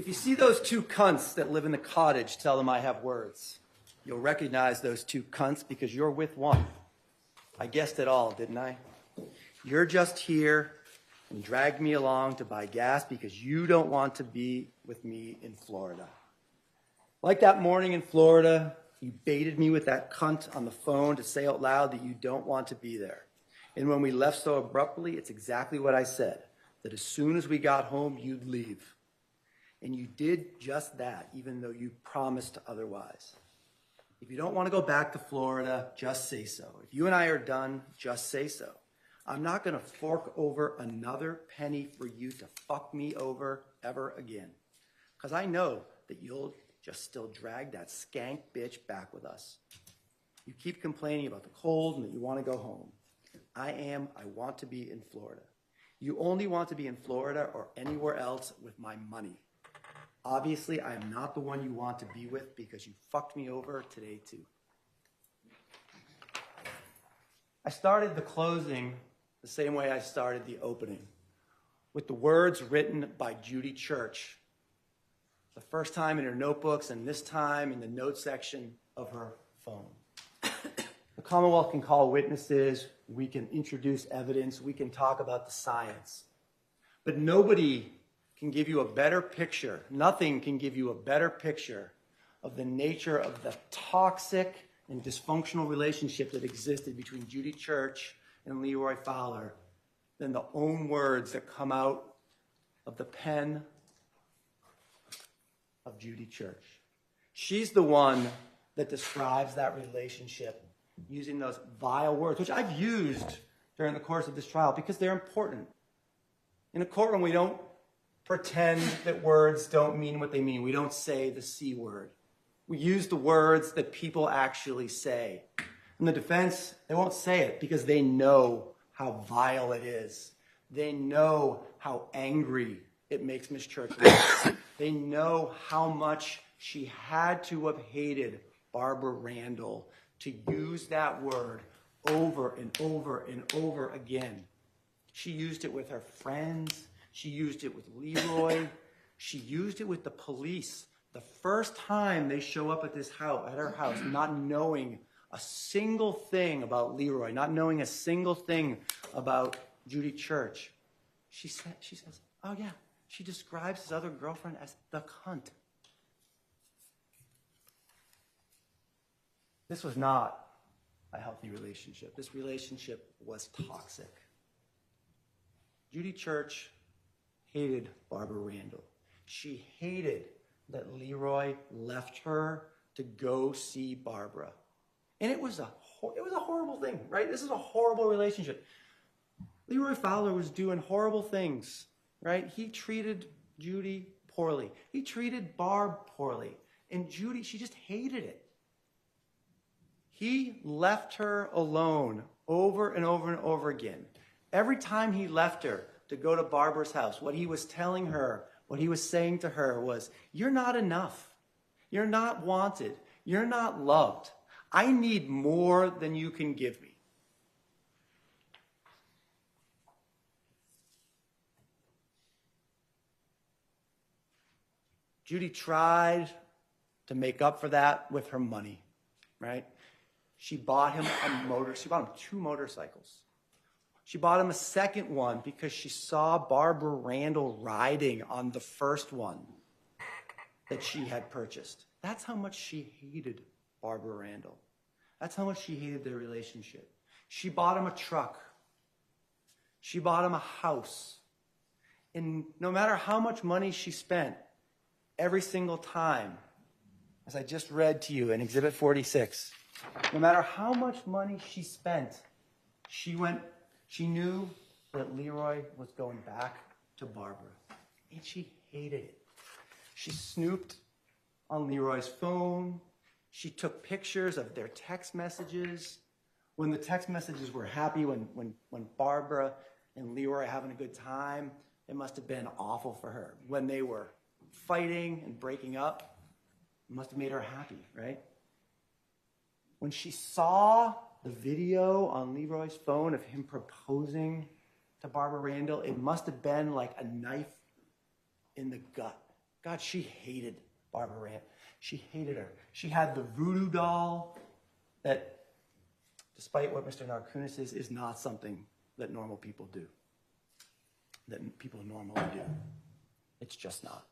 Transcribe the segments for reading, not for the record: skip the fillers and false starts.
If you see those two cunts that live in the cottage, tell them I have words. You'll recognize those two cunts because you're with one. I guessed it all, didn't I? You're just here and dragged me along to buy gas because you don't want to be with me in Florida. Like that morning in Florida, you baited me with that cunt on the phone to say out loud that you don't want to be there. And when we left so abruptly, it's exactly what I said, that as soon as we got home, you'd leave. And you did just that, even though you promised otherwise. If you don't want to go back to Florida, just say so. If you and I are done, just say so. I'm not going to fork over another penny for you to fuck me over ever again. Because I know that you'll just still drag that skank bitch back with us. You keep complaining about the cold and that you want to go home. I want to be in Florida. You only want to be in Florida or anywhere else with my money. Obviously, I am not the one you want to be with because you fucked me over today too. I started the closing the same way I started the opening, with the words written by Judy Church, the first time in her notebooks and this time in the notes section of her phone. The Commonwealth can call witnesses, we can introduce evidence, we can talk about the science, but nobody can give you a better picture, nothing can give you a better picture of the nature of the toxic and dysfunctional relationship that existed between Judy Church and Leroy Fowler than the own words that come out of the pen of Judy Church. She's the one that describes that relationship using those vile words, which I've used during the course of this trial because they're important. In a courtroom, we don't pretend that words don't mean what they mean. We don't say the C word. We use the words that people actually say. In the defense, they won't say it because they know how vile it is. They know how angry it makes Miss Church. They know how much she had to have hated Barbara Randall to use that word over and over and over again. She used it with her friends. She used it with Leroy. She used it with the police. The first time they show up at her house, not knowing a single thing about Leroy, not knowing a single thing about Judy Church, she says, oh yeah, she describes his other girlfriend as the cunt. This was not a healthy relationship. This relationship was toxic. Judy Church hated Barbara Randall. She hated that Leroy left her to go see Barbara. And it was a horrible thing, right? This is a horrible relationship. Leroy Fowler was doing horrible things, right? He treated Judy poorly. He treated Barb poorly. And Judy, she just hated it. He left her alone over and over and over again. Every time he left her to go to Barbara's house, what he was telling her, what he was saying to her was, you're not enough. You're not wanted. You're not loved. I need more than you can give me. Judy tried to make up for that with her money, right? She bought him she bought him 2 motorcycles. She bought him a second one because she saw Barbara Randall riding on the first one that she had purchased. That's how much she hated Barbara Randall. That's how much she hated their relationship. She bought him a truck. She bought him a house. And no matter how much money she spent, every single time, as I just read to you in Exhibit 46, no matter how much money she spent, she knew that Leroy was going back to Barbara, and she hated it. She snooped on Leroy's phone. She took pictures of their text messages. When the text messages were happy, when Barbara and Leroy were having a good time, it must have been awful for her. When they were fighting and breaking up, it must have made her happy, right? When she saw the video on Leroy's phone of him proposing to Barbara Randall, it must have been like a knife in the gut. God, she hated Barbara Rand. She hated her. She had the voodoo doll that, despite what Mr. Narkunis is not something that normal people do, that people normally do. It's just not.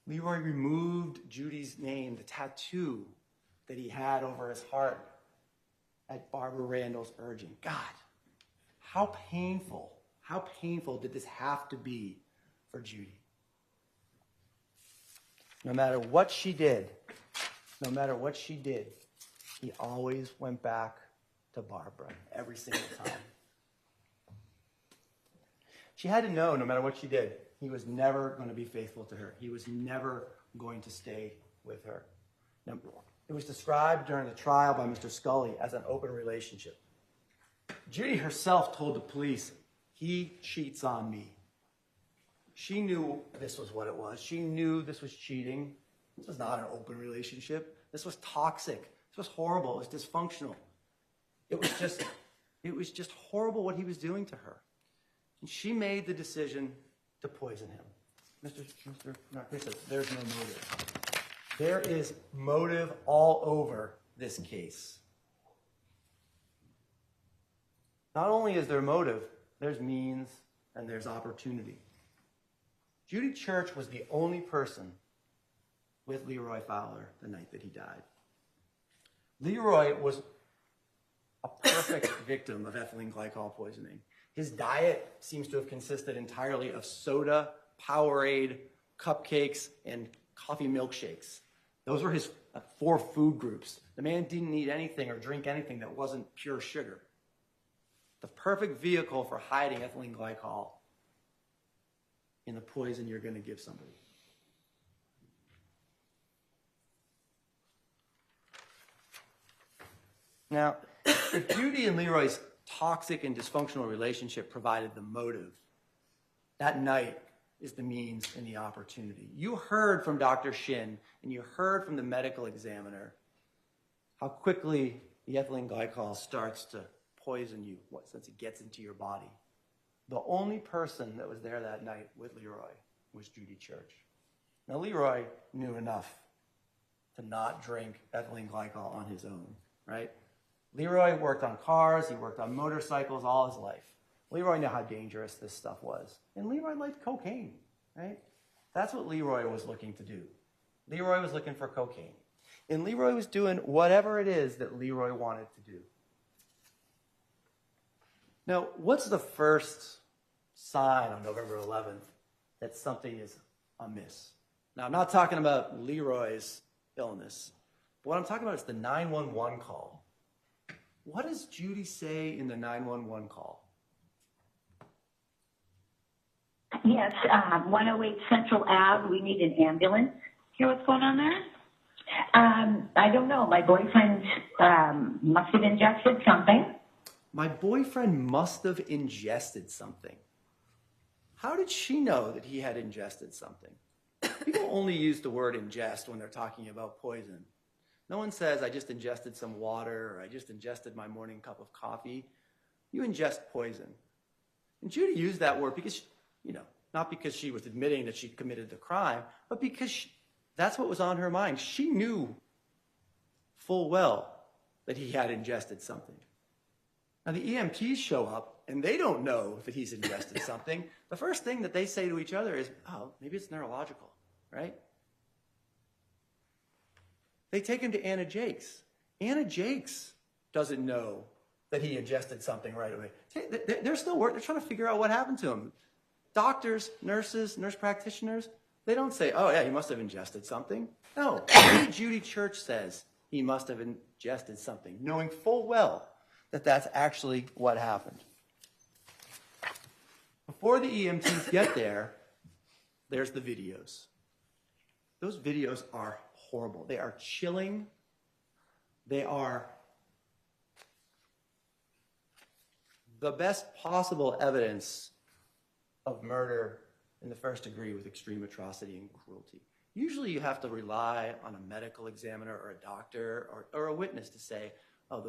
Leroy removed Judy's name, the tattoo that he had over his heart at Barbara Randall's urging. God, how painful did this have to be for Judy? No matter what she did, he always went back to Barbara every single time. She had to know, no matter what she did, he was never going to be faithful to her. He was never going to stay with her. Now, it was described during the trial by Mr. Scully as an open relationship. Judy herself told the police, "He cheats on me." She knew this was what it was. She knew this was cheating. This was not an open relationship. This was toxic. This was horrible. It was dysfunctional. It was just horrible what he was doing to her. And she made the decision to poison him. Mr. Narkis, there's no motive. There is motive all over this case. Not only is there motive, there's means and there's opportunity. Judy Church was the only person with Leroy Fowler the night that he died. Leroy was a perfect victim of ethylene glycol poisoning. His diet seems to have consisted entirely of soda, Powerade, cupcakes, and coffee milkshakes. Those were his 4 food groups. The man didn't eat anything or drink anything that wasn't pure sugar. The perfect vehicle for hiding ethylene glycol in the poison you're going to give somebody. Now, if Judy and Leroy's toxic and dysfunctional relationship provided the motive, that night is the means and the opportunity. You heard from Dr. Shin and you heard from the medical examiner how quickly the ethylene glycol starts to poison you once it gets into your body. The only person that was there that night with Leroy was Judy Church. Now, Leroy knew enough to not drink ethylene glycol on his own, right? Leroy worked on cars, he worked on motorcycles all his life. Leroy knew how dangerous this stuff was. And Leroy liked cocaine, right? That's what Leroy was looking to do. Leroy was looking for cocaine. And Leroy was doing whatever it is that Leroy wanted to do. Now, what's the first sign on November 11th that something is amiss? Now, I'm not talking about Leroy's illness, but what I'm talking about is the 911 call. What does Judy say in the 911 call? Yes, 108 Central Ave. We need an ambulance. Hear what's going on there? I don't know. My boyfriend must have ingested something. My boyfriend must have ingested something. How did she know that he had ingested something? People only use the word ingest when they're talking about poison. No one says, I just ingested some water, or I just ingested my morning cup of coffee. You ingest poison. And Judy used that word because, not because she was admitting that she committed the crime, but because that's what was on her mind. She knew full well that he had ingested something. Now, the EMTs show up, and they don't know that he's ingested something. The first thing that they say to each other is, oh, maybe it's neurological, right? They take him to Anna Jakes. Anna Jakes doesn't know that he ingested something right away. They're still working. They're trying to figure out what happened to him. Doctors, nurses, nurse practitioners, they don't say, oh, yeah, he must have ingested something. No, Judy Church says he must have ingested something, knowing full well that that's actually what happened. Before the EMTs get there, there's the videos. Those videos are horrible. They are chilling. They are the best possible evidence of murder in the first degree with extreme atrocity and cruelty. Usually you have to rely on a medical examiner or a doctor or a witness to say, oh,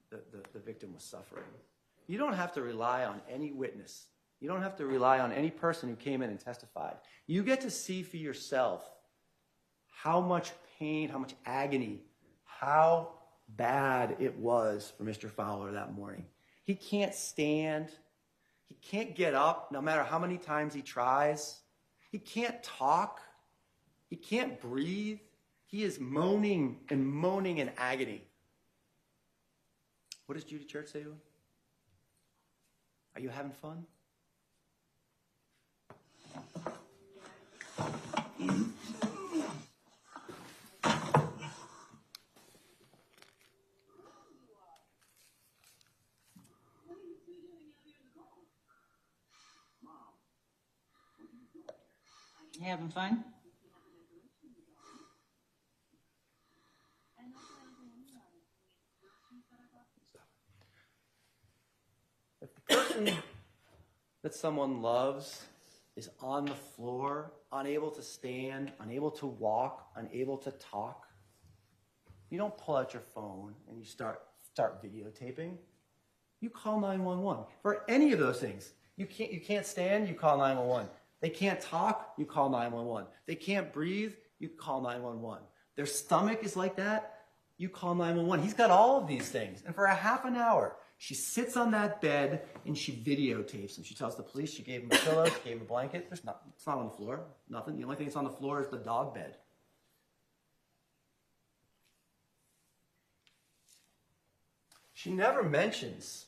the victim was suffering. You don't have to rely on any witness. You don't have to rely on any person who came in and testified. You get to see for yourself how much pain, how much agony, how bad it was for Mr. Fowler that morning. He can't stand. He can't get up no matter how many times he tries. He can't talk. He can't breathe. He is moaning in agony. What does Judy Church say to him? Are you having fun? You having fun? If the person that someone loves is on the floor, unable to stand, unable to walk, unable to talk, you don't pull out your phone and you start videotaping. You call 911. For any of those things, you can't stand, you call 911. They can't talk, you call 911. They can't breathe, you call 911. Their stomach is like that, you call 911. He's got all of these things. And for a half an hour, she sits on that bed and she videotapes him. She tells the police she gave him a pillow, she gave him a blanket. It's not on the floor, nothing. The only thing that's on the floor is the dog bed. She never mentions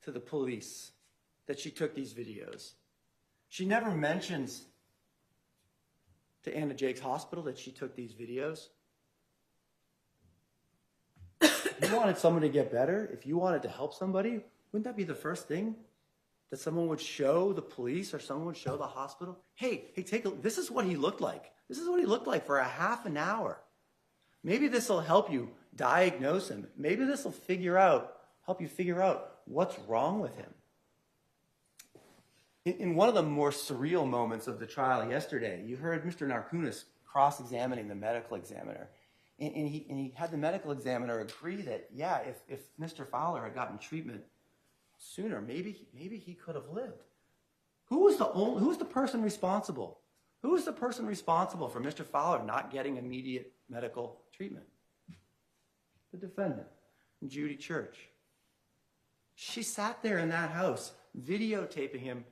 to the police that she took these videos. She never mentions to Anna Jake's hospital that she took these videos. If you wanted someone to get better, if you wanted to help somebody, wouldn't that be the first thing that someone would show the police or someone would show the hospital? Hey, take a look. This is what he looked like. This is what he looked like for a half an hour. Maybe this will help you diagnose him. Maybe this will help you figure out what's wrong with him. In one of the more surreal moments of the trial yesterday, you heard Mr. Narkunis cross-examining the medical examiner. And he had the medical examiner agree that, yeah, if Mr. Fowler had gotten treatment sooner, maybe he could have lived. Who's the person responsible? Who is the person responsible for Mr. Fowler not getting immediate medical treatment? The defendant, Judy Church. She sat there in that house videotaping him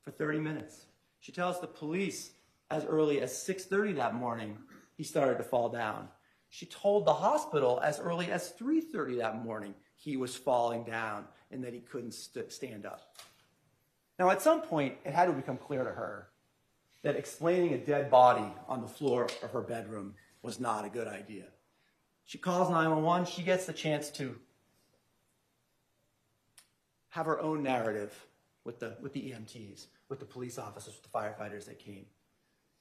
for 30 minutes. She tells the police as early as 6:30 that morning he started to fall down. She told the hospital as early as 3:30 that morning he was falling down and that he couldn't stand up. Now, at some point, it had to become clear to her that explaining a dead body on the floor of her bedroom was not a good idea. She calls 911. She gets the chance to have her own narrative with the EMTs, with the police officers, with the firefighters that came.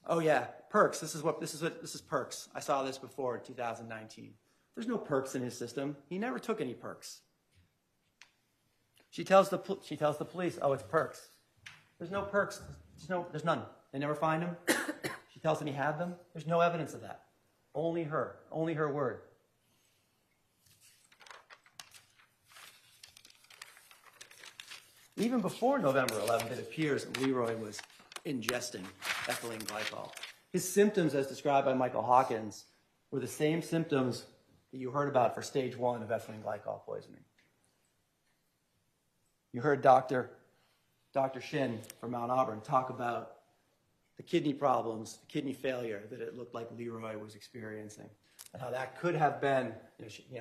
Oh yeah, perks. This is perks. I saw this before in 2019. There's no perks in his system. He never took any perks. She tells the police, oh, it's perks. There's no perks. There's none. They never find him. She tells them he had them. There's no evidence of that. Only her word. Even before November 11th, it appears that Leroy was ingesting ethylene glycol. His symptoms, as described by Michael Hawkins, were the same symptoms that you heard about for stage 1 of ethylene glycol poisoning. You heard Dr. Shin from Mount Auburn talk about the kidney problems, the kidney failure that it looked like Leroy was experiencing, and how that could have been,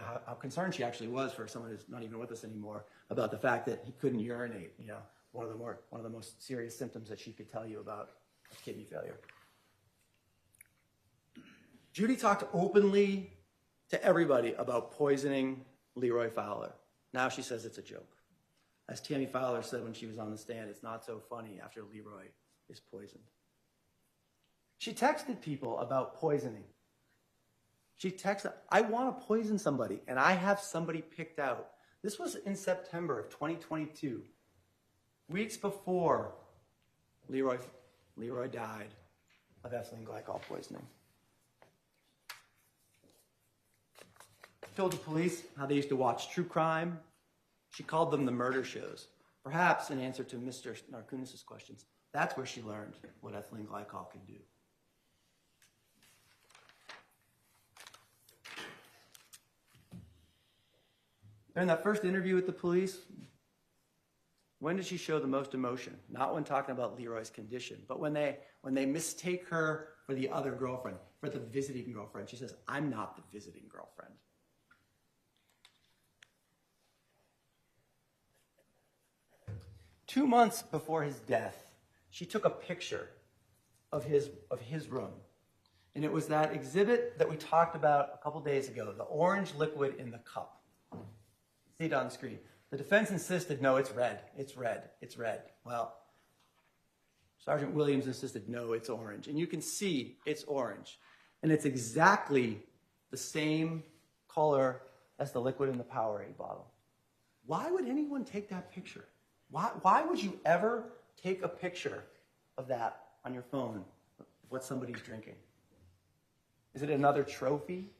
how concerned she actually was for someone who's not even with us anymore about the fact that he couldn't urinate. One of the most serious symptoms that she could tell you about kidney failure. Judy talked openly to everybody about poisoning Leroy Fowler. Now she says it's a joke. As Tammy Fowler said when she was on the stand, it's not so funny after Leroy is poisoned. She texted people about poisoning. She texted, I want to poison somebody, and I have somebody picked out. This was in September of 2022, weeks before Leroy died of ethylene glycol poisoning. She told the police how they used to watch true crime. She called them the murder shows. Perhaps in answer to Mr. Narkunis' questions, that's where she learned what ethylene glycol could do. During that first interview with the police, when did she show the most emotion? Not when talking about Leroy's condition, but when they mistake her for the other girlfriend, for the visiting girlfriend. She says, "I'm not the visiting girlfriend." Two months before his death, she took a picture of his room. And it was that exhibit that we talked about a couple days ago, the orange liquid in the cup. See it on the screen. The defense insisted, no, it's red, it's red, it's red. Well, Sergeant Williams insisted, no, it's orange. And you can see it's orange. And it's exactly the same color as the liquid in the Powerade bottle. Why would anyone take that picture? Why would you ever take a picture of that on your phone, of what somebody's drinking? Is it another trophy?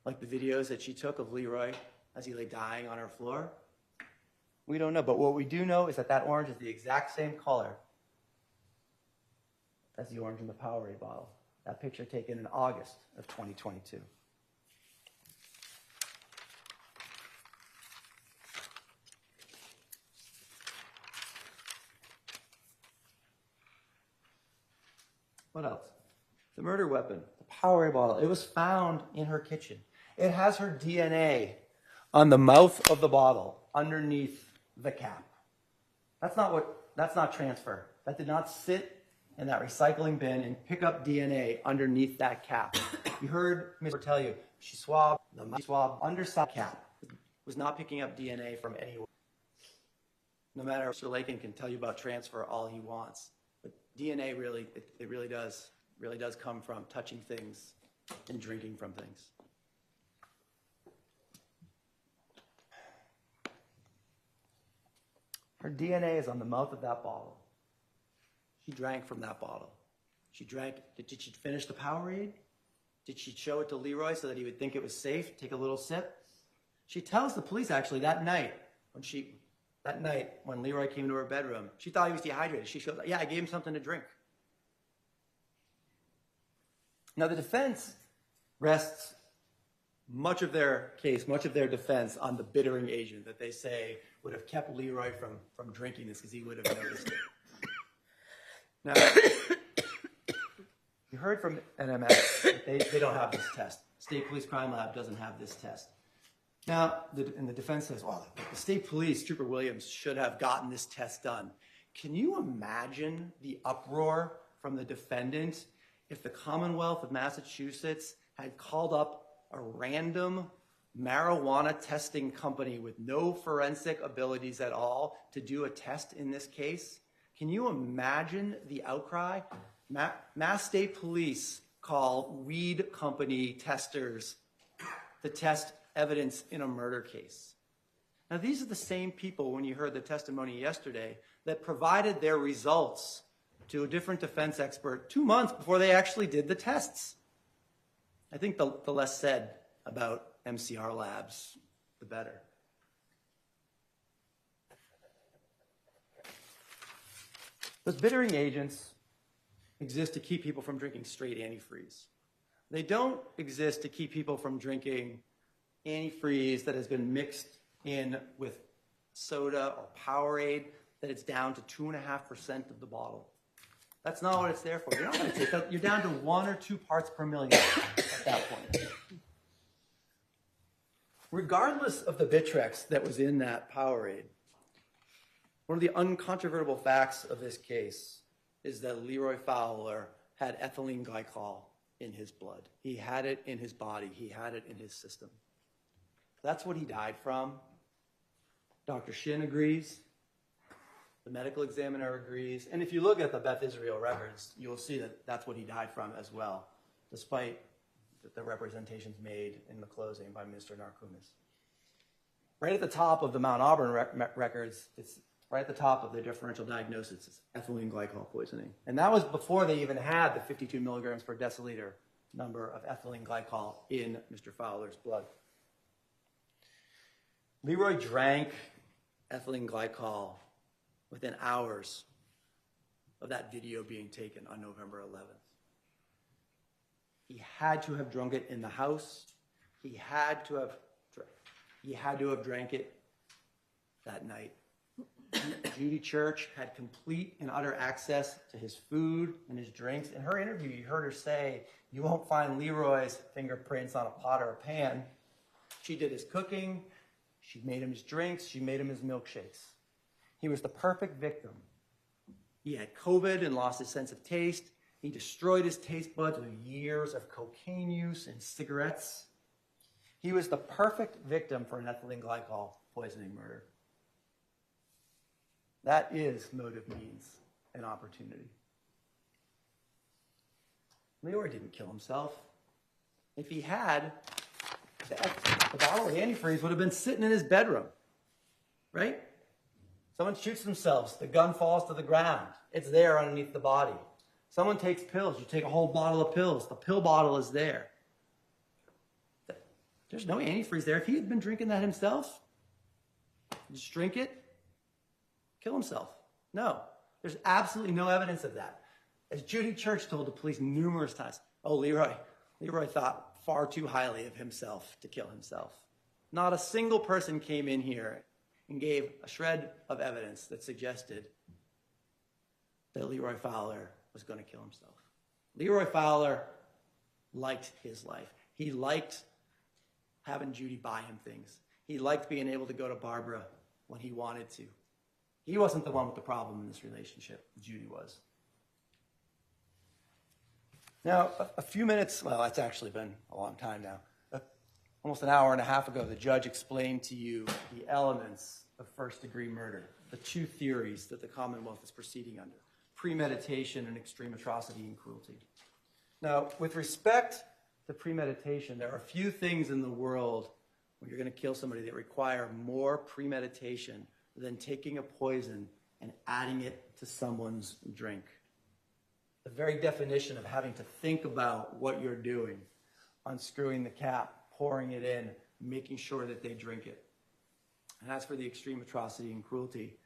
Like the videos that she took of Leroy as he lay dying on her floor? We don't know, but what we do know is that that orange is the exact same color as the orange in the Powerade bottle. That picture taken in August of 2022. What else? The murder weapon, the Powerade bottle. It was found in her kitchen. It has her DNA on the mouth of the bottle, underneath the cap. That's not transfer. That did not sit in that recycling bin and pick up DNA underneath that cap. You heard Ms. tell you, she swabbed underside cap. Was not picking up DNA from anywhere. No matter, Mr. Lakin can tell you about transfer all he wants. But DNA really does come from touching things and drinking from things. Her DNA is on the mouth of that bottle. She drank from that bottle. She drank. Did she finish the Powerade? Did she show it to Leroy so that he would think it was safe? Take a little sip? She tells the police actually that night when Leroy came to her bedroom, she thought he was dehydrated. She showed, yeah, I gave him something to drink. Now the defense rests much of their case, much of their defense on the bittering agent that they say would have kept Leroy from drinking this because he would have noticed it. Now, you heard from NMS that they don't have this test. State Police Crime Lab doesn't have this test. Now, and the defense says, well, the state police, Trooper Williams, should have gotten this test done. Can you imagine the uproar from the defendant if the Commonwealth of Massachusetts had called up a random marijuana testing company with no forensic abilities at all to do a test in this case? Can you imagine the outcry? Mass State Police call weed company testers to test evidence in a murder case. Now, these are the same people, when you heard the testimony yesterday, that provided their results to a different defense expert 2 months before they actually did the tests. I think the less said about MCR labs, the better. Those bittering agents exist to keep people from drinking straight antifreeze. They don't exist to keep people from drinking antifreeze that has been mixed in with soda or Powerade, that it's down to 2.5% of the bottle. That's not what it's there for. You're not going to take that. You're down to 1 or 2 parts per million at that point. Regardless of the Bitrex that was in that Powerade, one of the uncontrovertible facts of this case is that Leroy Fowler had ethylene glycol in his blood. He had it in his body. He had it in his system. That's what he died from. Dr. Shin agrees. The medical examiner agrees. And if you look at the Beth Israel records, you'll see that that's what he died from as well, despite the representations made in the closing by Mr. Narkunis. Right at the top of the Mount Auburn records, it's right at the top of the differential diagnosis, is ethylene glycol poisoning. And that was before they even had the 52 milligrams per deciliter number of ethylene glycol in Mr. Fowler's blood. Leroy drank ethylene glycol within hours of that video being taken on November 11th. He had to have drunk it in the house. He had to have drank it that night. Judy Church had complete and utter access to his food and his drinks. In her interview, you heard her say, "You won't find Leroy's fingerprints on a pot or a pan." She did his cooking. She made him his drinks. She made him his milkshakes. He was the perfect victim. He had COVID and lost his sense of taste. He destroyed his taste buds with years of cocaine use and cigarettes. He was the perfect victim for an ethylene glycol poisoning murder. That is motive means an opportunity. Leroy didn't kill himself. If he had, the bottle of antifreeze would have been sitting in his bedroom, right? Someone shoots themselves, the gun falls to the ground. It's there underneath the body. Someone takes pills, you take a whole bottle of pills, the pill bottle is there. There's no antifreeze there. If he had been drinking that himself, just drink it, kill himself. No, there's absolutely no evidence of that. As Judy Church told the police numerous times, oh, Leroy thought far too highly of himself to kill himself. Not a single person came in here and gave a shred of evidence that suggested that Leroy Fowler was going to kill himself. Leroy Fowler liked his life. He liked having Judy buy him things. He liked being able to go to Barbara when he wanted to. He wasn't the one with the problem in this relationship. Judy was. Now, a few minutes, well, that's actually been a long time now. Almost an hour and a half ago, the judge explained to you the elements of first-degree murder, the two theories that the Commonwealth is proceeding under: premeditation and extreme atrocity and cruelty. Now, with respect to premeditation, there are a few things in the world when you're going to kill somebody that require more premeditation than taking a poison and adding it to someone's drink. The very definition of having to think about what you're doing, unscrewing the cap, pouring it in, making sure that they drink it. And as for the extreme atrocity and cruelty,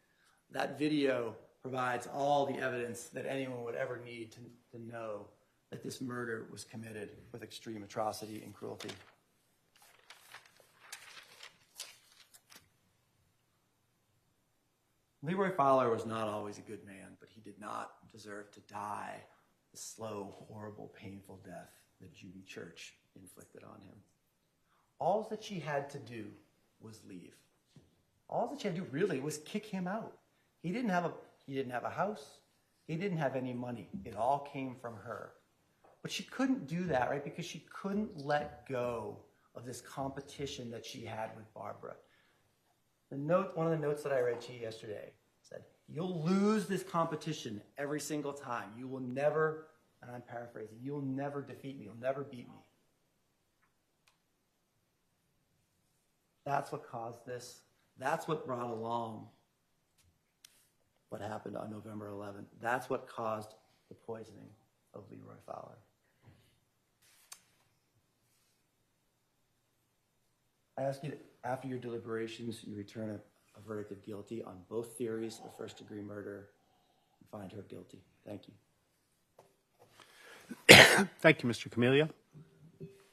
that video provides all the evidence that anyone would ever need to know that this murder was committed with extreme atrocity and cruelty. Leroy Fowler was not always a good man, but he did not deserve to die the slow, horrible, painful death that Judy Church inflicted on him. All that she had to do was leave. All that she had to do really was kick him out. He didn't have a house. He didn't have any money. It all came from her. But she couldn't do that, right? Because she couldn't let go of this competition that she had with Barbara. One of the notes that I read to you yesterday said, "You'll lose this competition every single time. You will never," and I'm paraphrasing, "you'll never defeat me. You'll never beat me." That's what caused this. That's what brought along what happened on November 11th. That's what caused the poisoning of Leroy Fowler. I ask you, after your deliberations, you return a verdict of guilty on both theories of first-degree murder and find her guilty. Thank you. Thank you, Mr. Camelio.